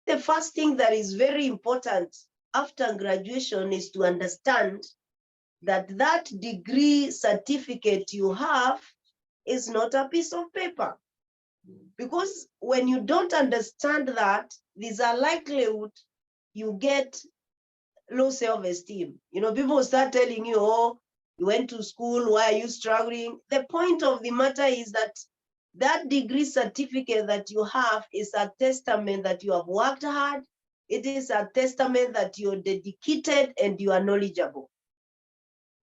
the first thing that is very important after graduation is to understand that that degree certificate you have is not a piece of paper. Because when you don't understand that, there's a likelihood you get low self-esteem. You know, people start telling you, oh, you went to school, why are you struggling? The point of the matter is that that degree certificate that you have is a testament that you have worked hard. It is a testament that you're dedicated and you are knowledgeable.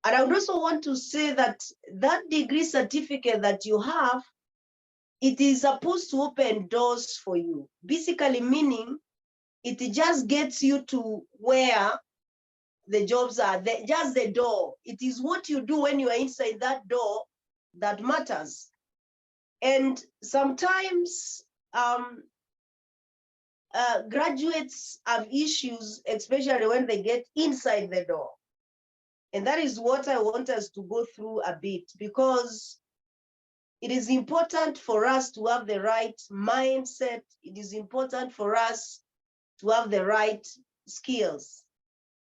And I would also want to say that that degree certificate that you have, it is supposed to open doors for you. Basically meaning it just gets you to where the jobs are, just the door. It is what you do when you are inside that door that matters. And sometimes graduates have issues, especially when they get inside the door. And that is what I want us to go through a bit, because it is important for us to have the right mindset. It is important for us to have the right skills.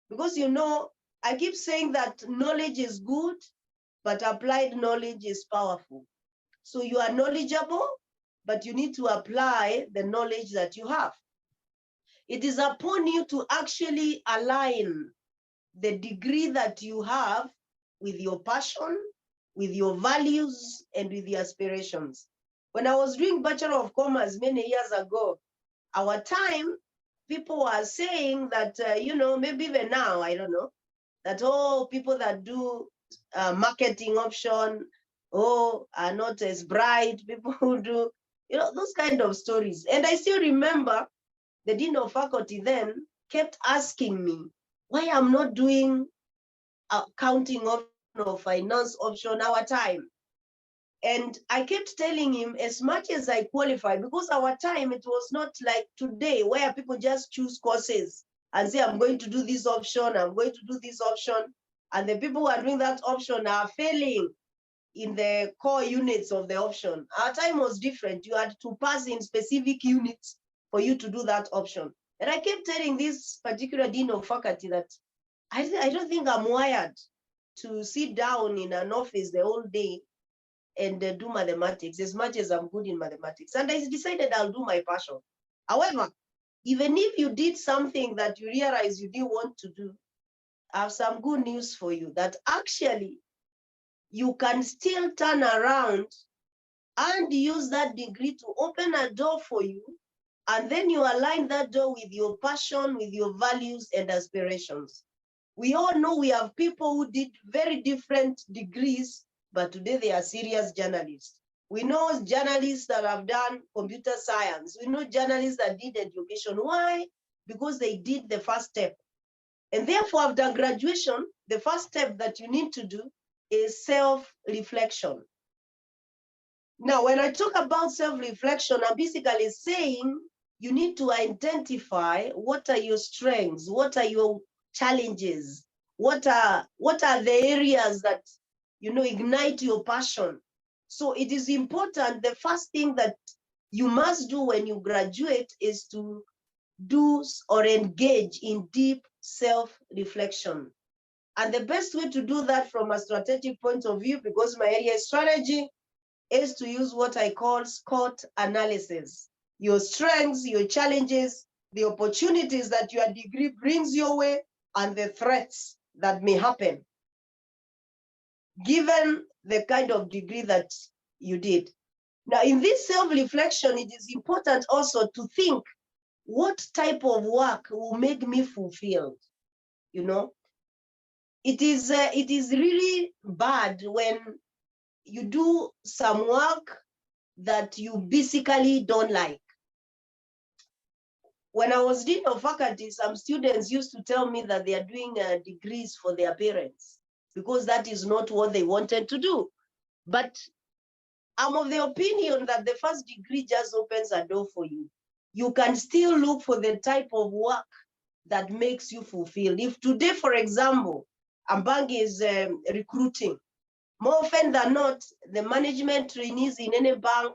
Because, you know, I keep saying that knowledge is good, but applied knowledge is powerful. So you are knowledgeable, but you need to apply the knowledge that you have. It is upon you to actually align the degree that you have with your passion, with your values, and with your aspirations. When I was doing Bachelor of Commerce many years ago, our time, people were saying that, you know, maybe even now, I don't know, that, oh, people that do marketing option, oh, are not as bright, people who do, you know, those kind of stories. And I still remember the dean of faculty then kept asking me why I'm not doing accounting option or finance option our time. And I kept telling him, as much as I qualify, because our time, it was not like today where people just choose courses and say, I'm going to do this option, I'm going to do this option. And the people who are doing that option are failing in the core units of the option. Our time was different. You had to pass in specific units for you to do that option. And I kept telling this particular dean of faculty that I don't think I'm wired to sit down in an office the whole day and do mathematics, as much as I'm good in mathematics. And I decided I'll do my passion. However, even if you did something that you realize you didn't want to do, I have some good news for you, that actually you can still turn around and use that degree to open a door for you. And then you align that door with your passion, with your values and aspirations. We all know we have people who did very different degrees, but today they are serious journalists. We know journalists that have done computer science. We know journalists that did education. Why? Because they did the first step. And therefore, after graduation, the first step that you need to do is self-reflection. Now, when I talk about self-reflection, I'm basically saying you need to identify what are your strengths, what are your challenges, what are the areas that, you know, ignite your passion. So it is important, the first thing that you must do when you graduate is to do or engage in deep self-reflection. And the best way to do that from a strategic point of view, because my area is strategy, is to use what I call SWOT analysis. Your strengths, your challenges, the opportunities that your degree brings your way, and the threats that may happen, given the kind of degree that you did. Now, in this self-reflection, it is important also to think, what type of work will make me fulfilled? You know, it is really bad when you do some work that you basically don't like. When I was dean of faculty, some students used to tell me that they are doing degrees for their parents because that is not what they wanted to do. But I'm of the opinion that the first degree just opens a door for you. You can still look for the type of work that makes you fulfilled. If today, for example, a bank is recruiting, more often than not, the management trainees in any bank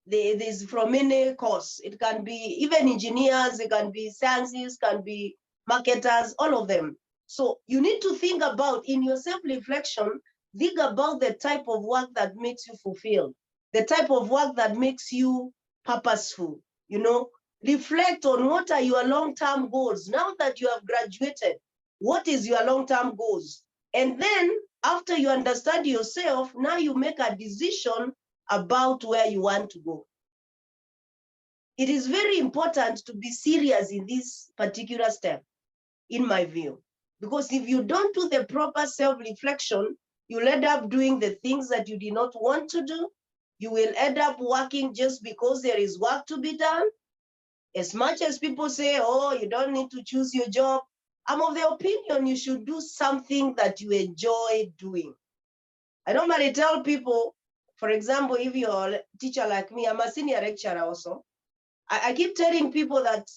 there's from any course. It can be even engineers, it can be sciences, can be marketers, all of them. So you need to think about, in your self-reflection, think about the type of work that makes you fulfilled, the type of work that makes you purposeful, you know. Reflect on what are your long-term goals. Now that you have graduated, what is your long-term goals? And then after you understand yourself, now you make a decision about where you want to go. It is very important to be serious in this particular step, in my view, because if you don't do the proper self-reflection, you'll end up doing the things that you did not want to do. You will end up working just because there is work to be done. As much as people say, oh, you don't need to choose your job, I'm of the opinion you should do something that you enjoy doing. I normally tell people, for example, if you're a teacher like me, I'm a senior lecturer also. I keep telling people that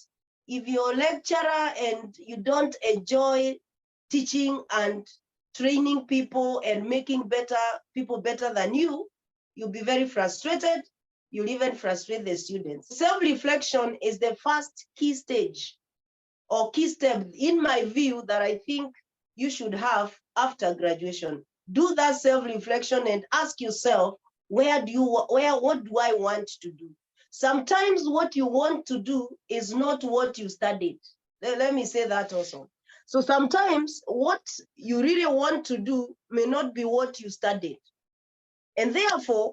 if you're a lecturer and you don't enjoy teaching and training people and making people better than you, you'll be very frustrated. You'll even frustrate the students. Self-reflection is the first key stage or key step, in my view, that I think you should have after graduation. Do that self-reflection and ask yourself, what do I want to do? Sometimes what you want to do is not what you studied. Let me say that also. So sometimes what you really want to do may not be what you studied. And therefore,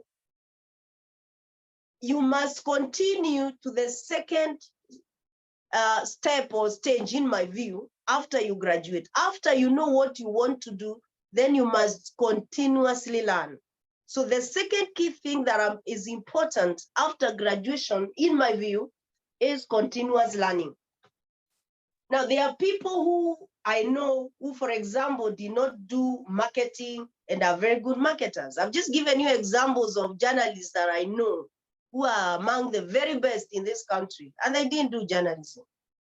you must continue to the second step or stage, in my view, after you graduate. After you know what you want to do, then you must continuously learn. So the second key thing that is important after graduation, in my view, is continuous learning. Now, there are people who I know who, for example, did not do marketing and are very good marketers. I've just given you examples of journalists that I know who are among the very best in this country, and they didn't do journalism.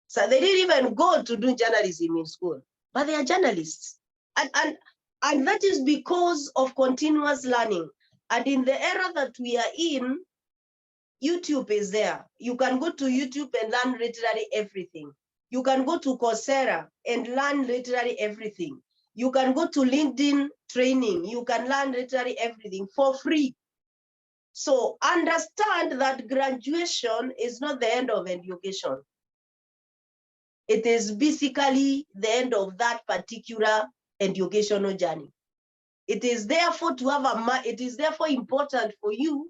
So they didn't even go to do journalism in school, but they are journalists. And that is because of continuous learning. And in the era that we are in, YouTube is there. You can go to YouTube and learn literally everything. You can go to Coursera and learn literally everything. You can go to LinkedIn training. You can learn literally everything for free. So understand that graduation is not the end of education. It is basically the end of that particular educational journey. It is therefore it is therefore important for you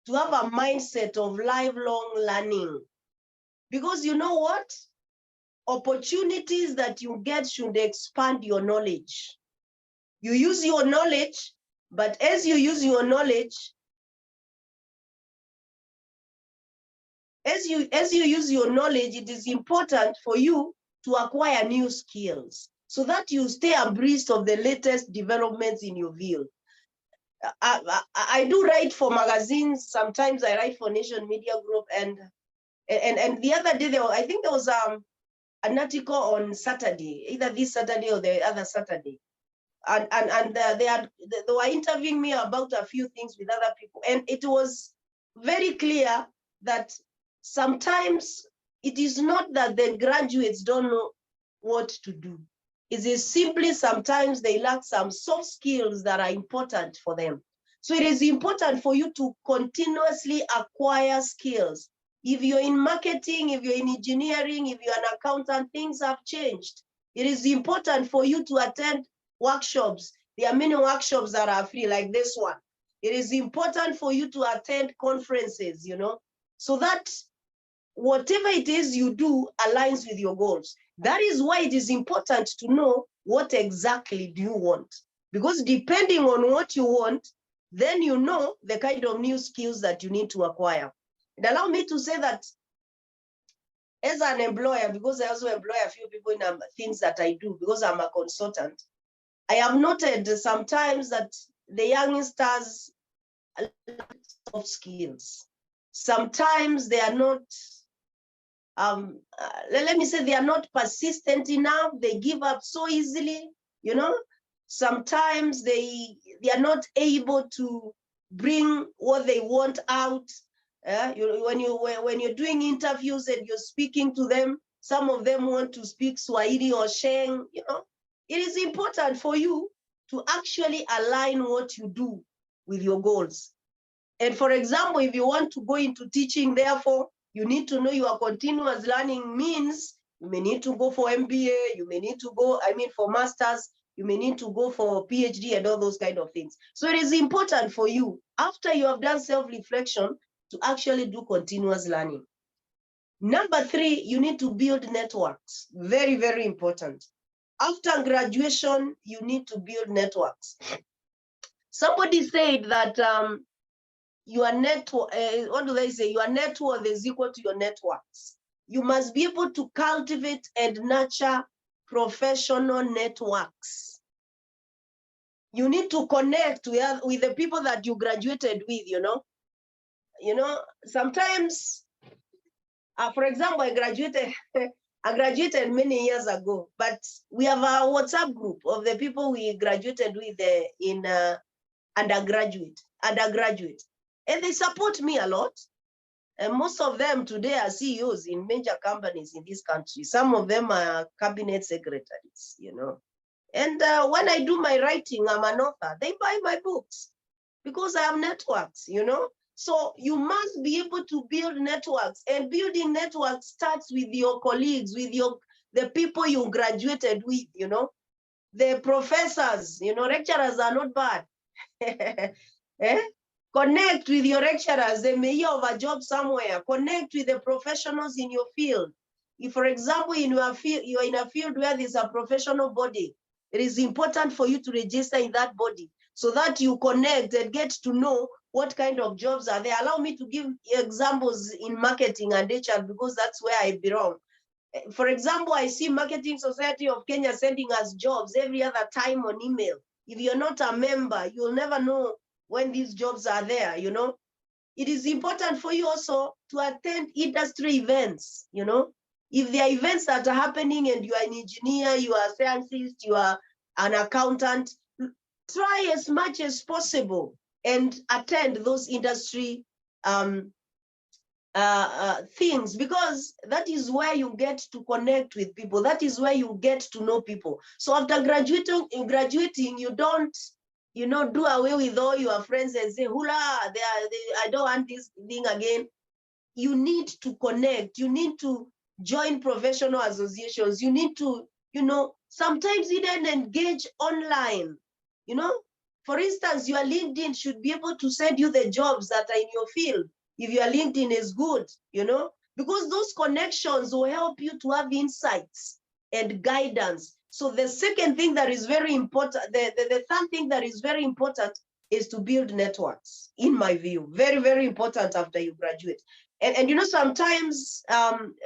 to have a mindset of lifelong learning. Because you know what? Opportunities that you get should expand your knowledge. You use your knowledge, but as you use your knowledge, as you use your knowledge, it is important for you to acquire new skills so that you stay abreast of the latest developments in your field. I do write for magazines. Sometimes I write for Nation Media Group, and the other day I think there was an article on Saturday, either this Saturday or the other Saturday, and they were interviewing me about a few things with other people, and it was very clear that sometimes it is not that the graduates don't know what to do. It is simply sometimes they lack some soft skills that are important for them. So it is important for you to continuously acquire skills. If you're in marketing, if you're in engineering, if you're an accountant, things have changed. It is important for you to attend workshops. There are many workshops that are free, like this one. It is important for you to attend conferences, you know, so that whatever it is you do aligns with your goals. That is why it is important to know what exactly do you want. Because depending on what you want, then you know the kind of new skills that you need to acquire. And allow me to say that as an employer, because I also employ a few people in things that I do, because I'm a consultant, I have noted sometimes that the youngsters lack soft skills. Sometimes they are not, let me say, they are not persistent enough. They give up so easily, you know. Sometimes they are not able to bring what they want out. When you're doing interviews and you're speaking to them, some of them want to speak Swahili or Sheng, it is important for you to actually align what you do with your goals. And for example, if you want to go into teaching, therefore, you need to know your continuous learning means you may need to go for MBA, you may need to go, for masters, you may need to go for PhD and all those kind of things. So it is important for you, after you have done self-reflection, to actually do continuous learning. Number 3, you need to build networks. Very, very important. After graduation, you need to build networks. Somebody said that your network, what do they say? Your net worth is equal to your networks. You must be able to cultivate and nurture professional networks. You need to connect with the people that you graduated with, sometimes, for example, I graduated many years ago, but we have a WhatsApp group of the people we graduated with in undergraduate, and they support me a lot. And most of them today are CEOs in major companies in this country. Some of them are cabinet secretaries, And when I do my writing, I'm an author, they buy my books because I have networks, So you must be able to build networks, and building networks starts with your colleagues, with the people you graduated with, The professors, lecturers are not bad. Connect with your lecturers. They may hear of a job somewhere. Connect with the professionals in your field. If, for example, in your field, you're in a field where there's a professional body, it is important for you to register in that body so that you connect and get to know what kind of jobs are there. Allow me to give examples in marketing and HR because that's where I belong. For example, I see Marketing Society of Kenya sending us jobs every other time on email. If you're not a member, you'll never know when these jobs are there, It is important for you also to attend industry events, If there are events that are happening and you are an engineer, you are a scientist, you are an accountant, try as much as possible and attend those industry things, because that is where you get to connect with people. That is where you get to know people. So after graduating, you don't, do away with all your friends and say, hula, I don't want this thing again. You need to connect. You need to join professional associations. You need to, sometimes even engage online, For instance, your LinkedIn should be able to send you the jobs that are in your field. If your LinkedIn is good, because those connections will help you to have insights and guidance. So the second thing that is very important, the third thing that is very important is to build networks, in my view. Very, very important after you graduate. And sometimes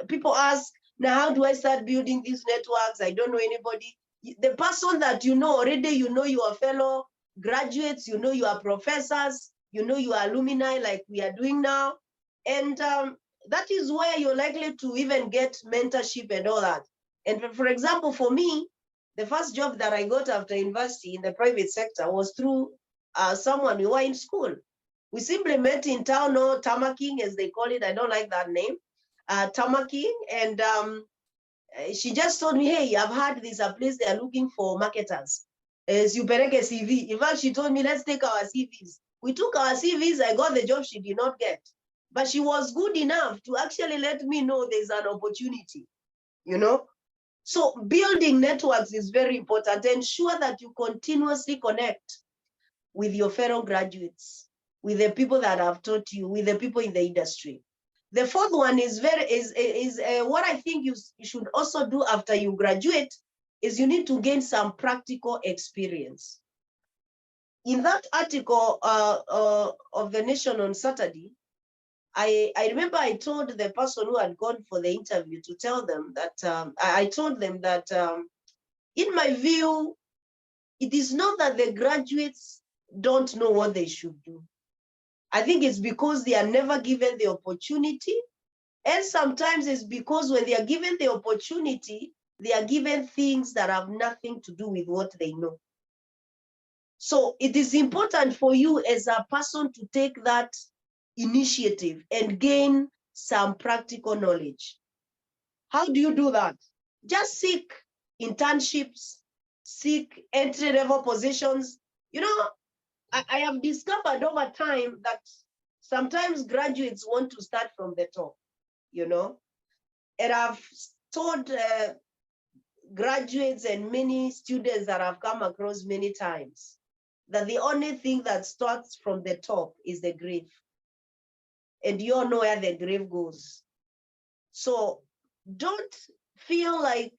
people ask, now, how do I start building these networks? I don't know anybody. The person that already, your fellow graduates, your professors, your alumni, like we are doing now. And that is where you're likely to even get mentorship and all that. And for example, for me, the first job that I got after university in the private sector was through someone we were in school. We simply met in town, or Tamaking, as they call it. I don't like that name, Tamaking. And she just told me, hey, I've heard there's a place they're looking for marketers. As you a CV. In fact, she told me, let's take our CVs. We took our CVs. I got the job she did not get. But she was good enough to actually let me know there's an opportunity, So building networks is very important. Ensure that you continuously connect with your fellow graduates, with the people that have taught you, with the people in the industry. The fourth one is what I think you should also do after you graduate is you need to gain some practical experience. In that article of The Nation on Saturday, I remember I told the person who had gone for the interview to tell them that I told them that in my view, it is not that the graduates don't know what they should do. I think it's because they are never given the opportunity. And sometimes it's because when they are given the opportunity, they are given things that have nothing to do with what they know. So it is important for you as a person to take that initiative and gain some practical knowledge. How do you do that? Just seek internships, seek entry-level positions. You know, I have discovered over time that sometimes graduates want to start from the top, you know, and I've told graduates and many students that I've come across many times that the only thing that starts from the top is the grave. And you all know where the grave goes. So don't feel like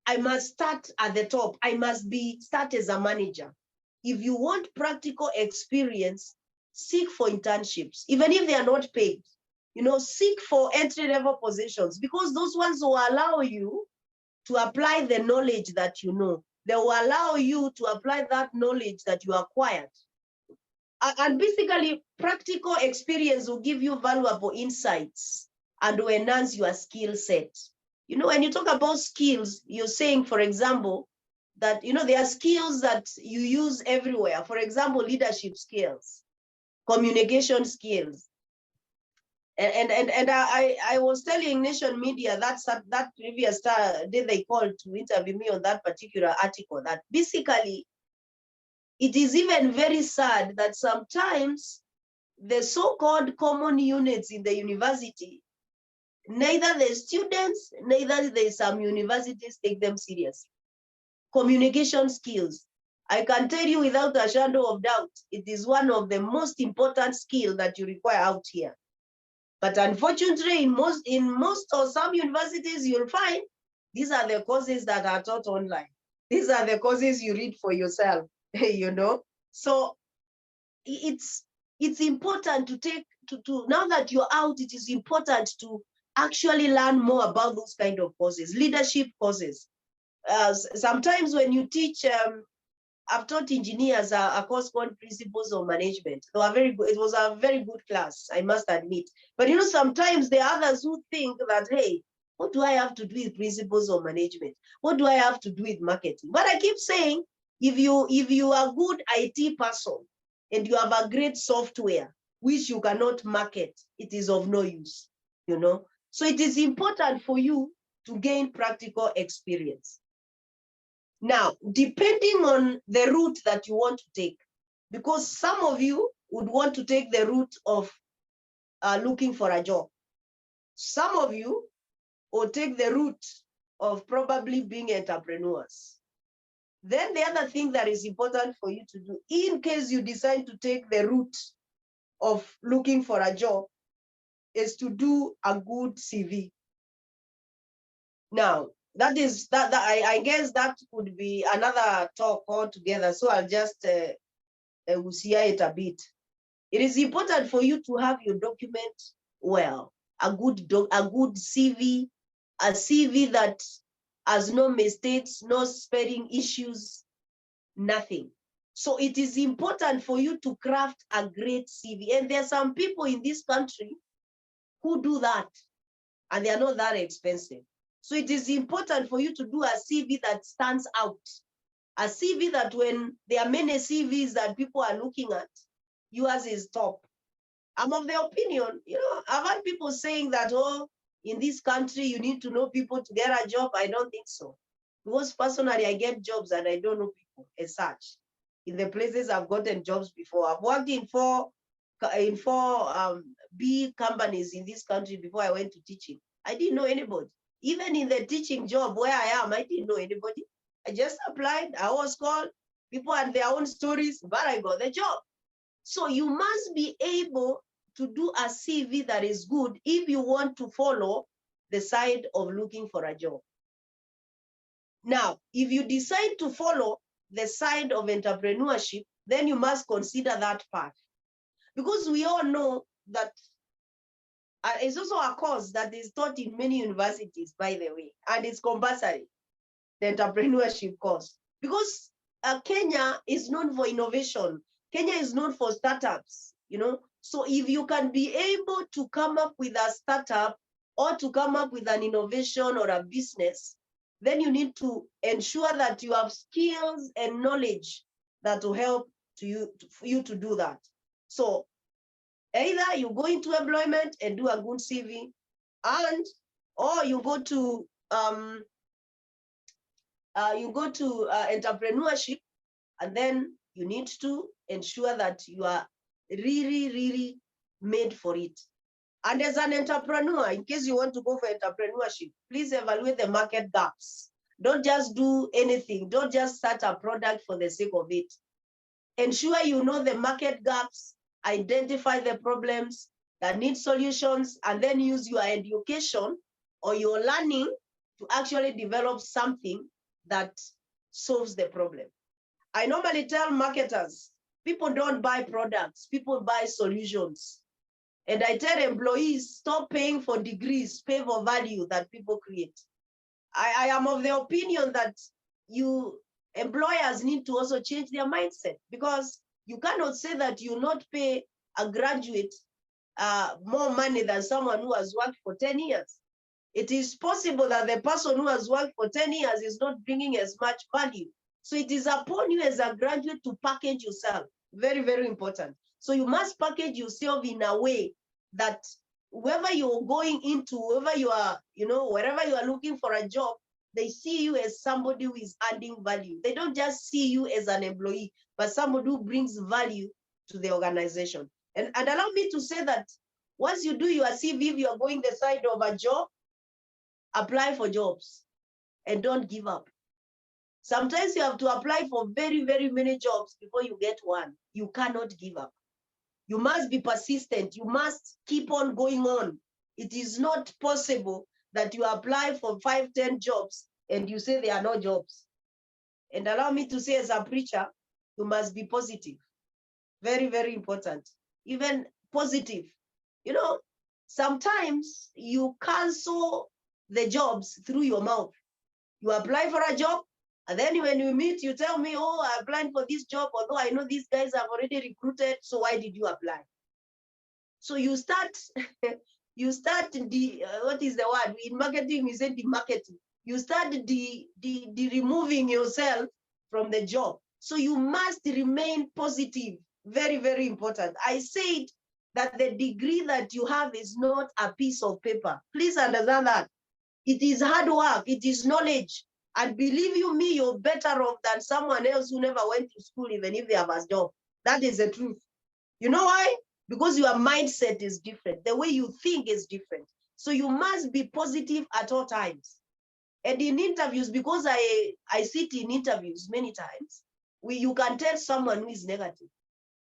I must start at the top. I must start as a manager. If you want practical experience, seek for internships, even if they are not paid. You know, seek for entry-level positions, because those ones will allow you to apply the knowledge that you know. They will allow you to apply that knowledge that you acquired. And basically, practical experience will give you valuable insights and will enhance your skill set. You know, when you talk about skills, you're saying, for example, that, you know, there are skills that you use everywhere. For example, leadership skills, communication skills. And I was telling Nation Media that previous day they called to interview me on that particular article, that basically it is even very sad that sometimes the so-called common units in the university, neither the students, neither some universities take them seriously. Communication skills. I can tell you without a shadow of doubt, it is one of the most important skills that you require out here. But unfortunately, in most or some universities, you'll find these are the courses that are taught online. These are the courses you read for yourself, you know. So it's important to take now that you're out, it is important to actually learn more about those kind of courses, leadership courses. Sometimes when you teach, I've taught engineers a course called Principles of Management. They were very good. It was a very good class, I must admit. But you know, sometimes there are others who think that, hey, what do I have to do with Principles of Management? What do I have to do with marketing? But I keep saying, if you are a good IT person and you have a great software which you cannot market, it is of no use, you know. So it is important for you to gain practical experience. Now, depending on the route that you want to take, because some of you would want to take the route of looking for a job. Some of you will take the route of probably being entrepreneurs. Then the other thing that is important for you to do, in case you decide to take the route of looking for a job, is to do a good CV. Now, I guess that could be another talk altogether. So I'll just see it a bit. It is important for you to have your document well, a good CV, a CV that has no mistakes, no spelling issues, nothing. So it is important for you to craft a great CV. And there are some people in this country who do that, and they are not that expensive. So it is important for you to do a CV that stands out. A CV that when there are many CVs that people are looking at, yours is top. I'm of the opinion, you know, I've had people saying that, oh, in this country, you need to know people to get a job. I don't think so. Because personally, I get jobs and I don't know people as such. In the places I've gotten jobs before, I've worked in four big companies in this country before I went to teaching. I didn't know anybody. Even in the teaching job where I am, I didn't know anybody. I just applied, I was called, people had their own stories, but I got the job. So you must be able to do a CV that is good if you want to follow the side of looking for a job. Now, if you decide to follow the side of entrepreneurship, then you must consider that part. Because we all know that it's also a course that is taught in many universities, by the way, and it's compulsory, the entrepreneurship course. Because Kenya is known for innovation. Kenya is known for startups, you know. So if you can be able to come up with a startup or to come up with an innovation or a business, then you need to ensure that you have skills and knowledge that will help for you to do that. So Either you go into employment and do a good CV, or you go to entrepreneurship, and then you need to ensure that you are really made for it. And as an entrepreneur, in case you want to go for entrepreneurship, please evaluate the market gaps. Don't just do anything. Don't just start a product for the sake of it. Ensure you know the market gaps, identify the problems that need solutions, and then use your education or your learning to actually develop something that solves the problem. I normally tell marketers, people don't buy products, people buy solutions. And I tell employees, stop paying for degrees, pay for value that people create. I am of the opinion that employers need to also change their mindset, because you cannot say that you not pay a graduate more money than someone who has worked for 10 years. It is possible that the person who has worked for 10 years is not bringing as much value. So it is upon you as a graduate to package yourself. Very important. So you must package yourself in a way that whoever you're going into, whoever you are, wherever you are looking for a job, they see you as somebody who is adding value. They don't just see you as an employee, but somebody who brings value to the organization. And allow me to say that once you do your CV, if you are going the side of a job, apply for jobs and don't give up. Sometimes you have to apply for very many jobs before you get one. You cannot give up. You must be persistent. You must keep on going on. It is not possible that you apply for 5, 10 jobs and you say there are no jobs. And allow me to say, as a preacher, you must be positive. Very important. Even positive. Sometimes you cancel the jobs through your mouth. You apply for a job, and then when we meet, you tell me, oh, I applied for this job, although I know these guys have already recruited, so why did you apply? So you start, what is the word? In marketing, we say demarketing. You start removing yourself from the job. So you must remain positive. Very important. I said that the degree that you have is not a piece of paper. Please understand that. It is hard work. It is knowledge. And believe you me, you're better off than someone else who never went to school, even if they have a job. That is the truth. You know why? Because your mindset is different. The way you think is different. So you must be positive at all times. And in interviews, because I sit in interviews many times, you can tell someone who is negative.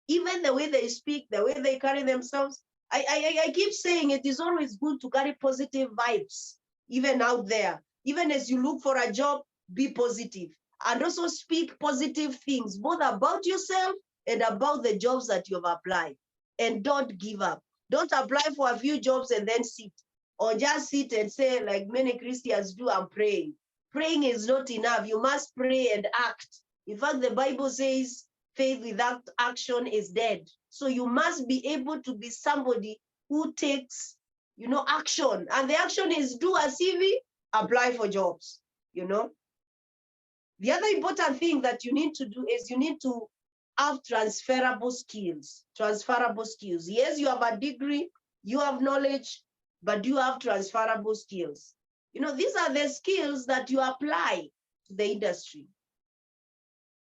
Even the way they speak, the way they carry themselves. I keep saying it is always good to carry positive vibes, even out there. Even as you look for a job, be positive. And also speak positive things, both about yourself and about the jobs that you've applied. And don't give up. Don't apply for a few jobs and then sit. Or just sit and say, like many Christians do, I'm praying. Praying is not enough. You must pray and act. In fact, the Bible says, faith without action is dead. So you must be able to be somebody who takes, action. And the action is do a CV, apply for jobs, The other important thing that you need to do is you need to have transferable skills. Transferable skills. Yes, you have a degree, you have knowledge, but you have transferable skills. These are the skills that you apply to the industry.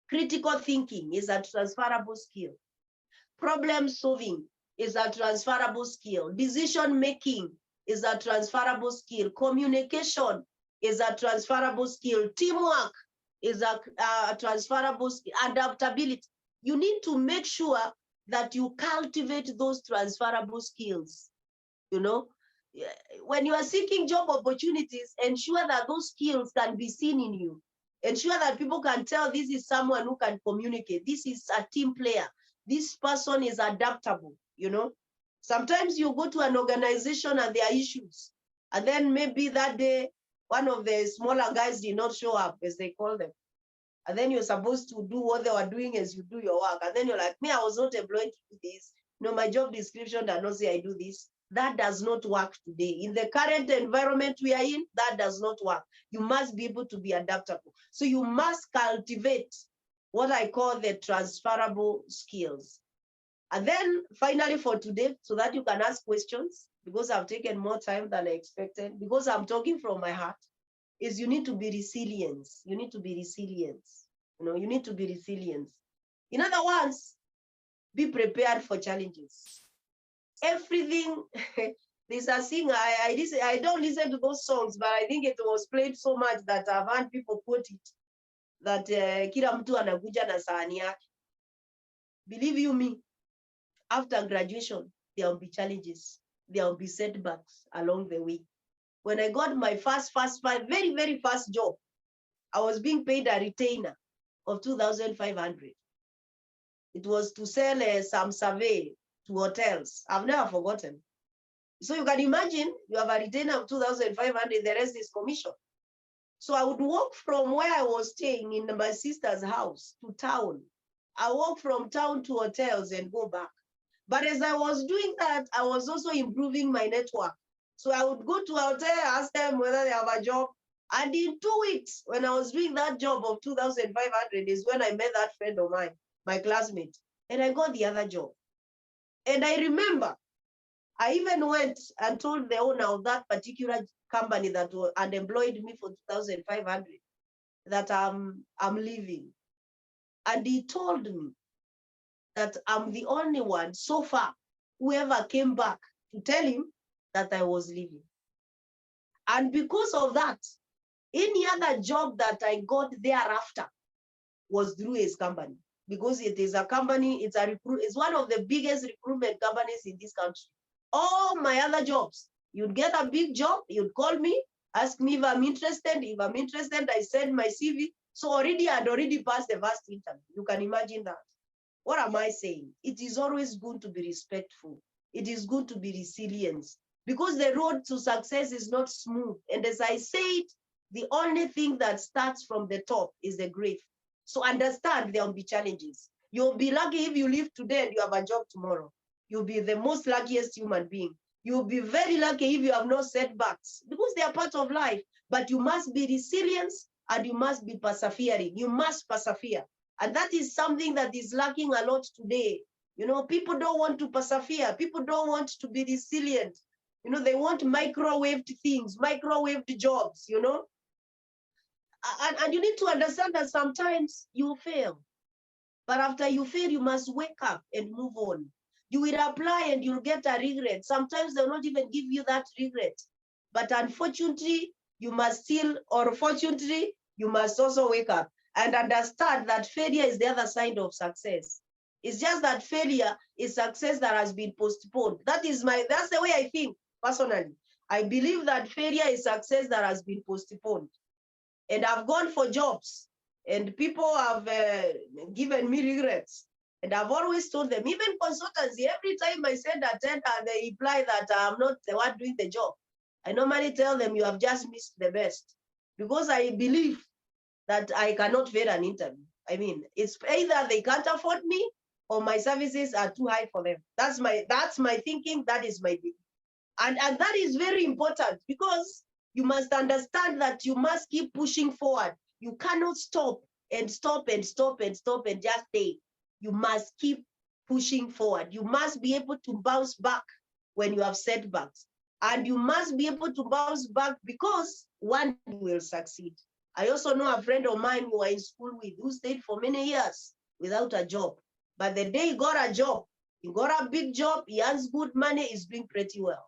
Critical thinking is a transferable skill. Problem solving is a transferable skill. Decision making is a transferable skill. Communication is a transferable skill. Teamwork is a transferable skill. Adaptability. You need to make sure that you cultivate those transferable skills. When you are seeking job opportunities, ensure that those skills can be seen in you. Ensure that people can tell this is someone who can communicate. This is a team player. This person is adaptable, Sometimes you go to an organization and there are issues. And then maybe that day, one of the smaller guys did not show up, as they call them. And then you're supposed to do what they were doing as you do your work. And then you're like, me, I was not employed to do this. My job description does not say I do this. That does not work today. In the current environment we are in, that does not work. You must be able to be adaptable. So you must cultivate what I call the transferable skills. And then finally for today, so that you can ask questions, because I've taken more time than I expected, because I'm talking from my heart, is you need to be resilient. You need to be resilient. You need to be resilient. In other words, be prepared for challenges. Everything, there's a singer, I don't listen to those songs, but I think it was played so much that I've heard people quote it, that kila mtu anakuja na sahani yake. Believe you me, after graduation, there will be challenges. There will be setbacks along the way. When I got my very, very first job, I was being paid a retainer of 2,500. It was to sell some survey to hotels. I've never forgotten. So you can imagine you have a retainer of 2,500, the rest is commission. So I would walk from where I was staying in my sister's house to town. I walk from town to hotels and go back. But as I was doing that, I was also improving my network. So I would go to a hotel, ask them whether they have a job. And in 2 weeks, when I was doing that job of 2,500 is when I met that friend of mine, my classmate, and I got the other job. And I remember, I even went and told the owner of that particular company that had employed me for 2,500 that I'm leaving. And he told me that I'm the only one so far whoever came back to tell him that I was leaving. And because of that, any other job that I got thereafter was through his company, because it is a company, it's one of the biggest recruitment companies in this country. All my other jobs, you'd get a big job, you'd call me, ask me if I'm interested. If I'm interested, I send my CV. So I'd already passed the first interview. You can imagine that. What am I saying? It is always good to be respectful. It is good to be resilient, because the road to success is not smooth. And as I said, the only thing that starts from the top is the grave. So understand there will be challenges. You'll be lucky if you live today and you have a job tomorrow. You'll be the most luckiest human being. You'll be very lucky if you have no setbacks, because they are part of life. But you must be resilient and you must be persevering. You must persevere. And that is something that is lacking a lot today. People don't want to persevere. People don't want to be resilient. They want microwaved things, microwaved jobs, And you need to understand that sometimes you fail. But after you fail, you must wake up and move on. You will apply and you'll get a regret. Sometimes they'll not even give you that regret. But unfortunately, you must still, or fortunately, you must also wake up and understand that failure is the other side of success. It's just that failure is success that has been postponed. That's the way I think personally. I believe that failure is success that has been postponed. And I've gone for jobs and people have given me regrets. And I've always told them, even consultancy, every time I send a tender, they imply that I'm not the one doing the job. I normally tell them, you have just missed the best, because I believe that I cannot fail an interview. I mean, it's either they can't afford me or my services are too high for them. That's my thinking. That is my belief. And that is very important, because you must understand that you must keep pushing forward. You cannot stop and stop and stop and stop and just stay. You must keep pushing forward. You must be able to bounce back when you have setbacks. And you must be able to bounce back, because one will succeed. I also know a friend of mine who I in school with, who stayed for many years without a job. But the day he got a job, he got a big job, he earns good money, he's doing pretty well,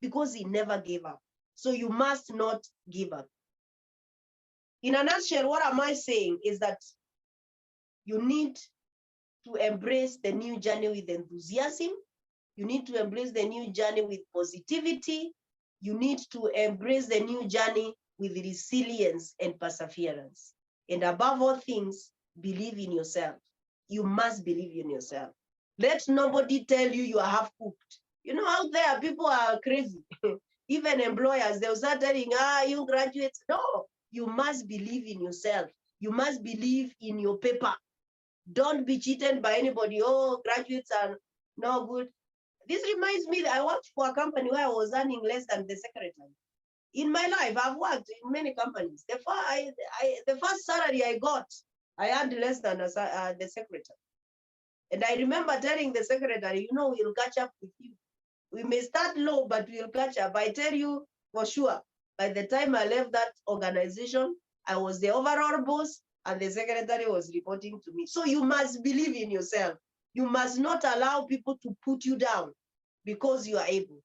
because he never gave up. So you must not give up. In a nutshell, what am I saying is that you need to embrace the new journey with enthusiasm. You need to embrace the new journey with positivity. You need to embrace the new journey with resilience and perseverance. And above all things, believe in yourself. You must believe in yourself. Let nobody tell you you are half cooked. Out there, people are crazy. Even employers, they'll start telling, you graduates. No, you must believe in yourself. You must believe in your paper. Don't be cheated by anybody. Oh, graduates are no good. This reminds me that I worked for a company where I was earning less than the secretary. In my life, I've worked in many companies. The first salary I got, I earned less than the secretary. And I remember telling the secretary, you know, we'll catch up with you. We may start low, but we'll catch up. I tell you for sure, by the time I left that organization, I was the overall boss and the secretary was reporting to me. So you must believe in yourself. You must not allow people to put you down because you are able.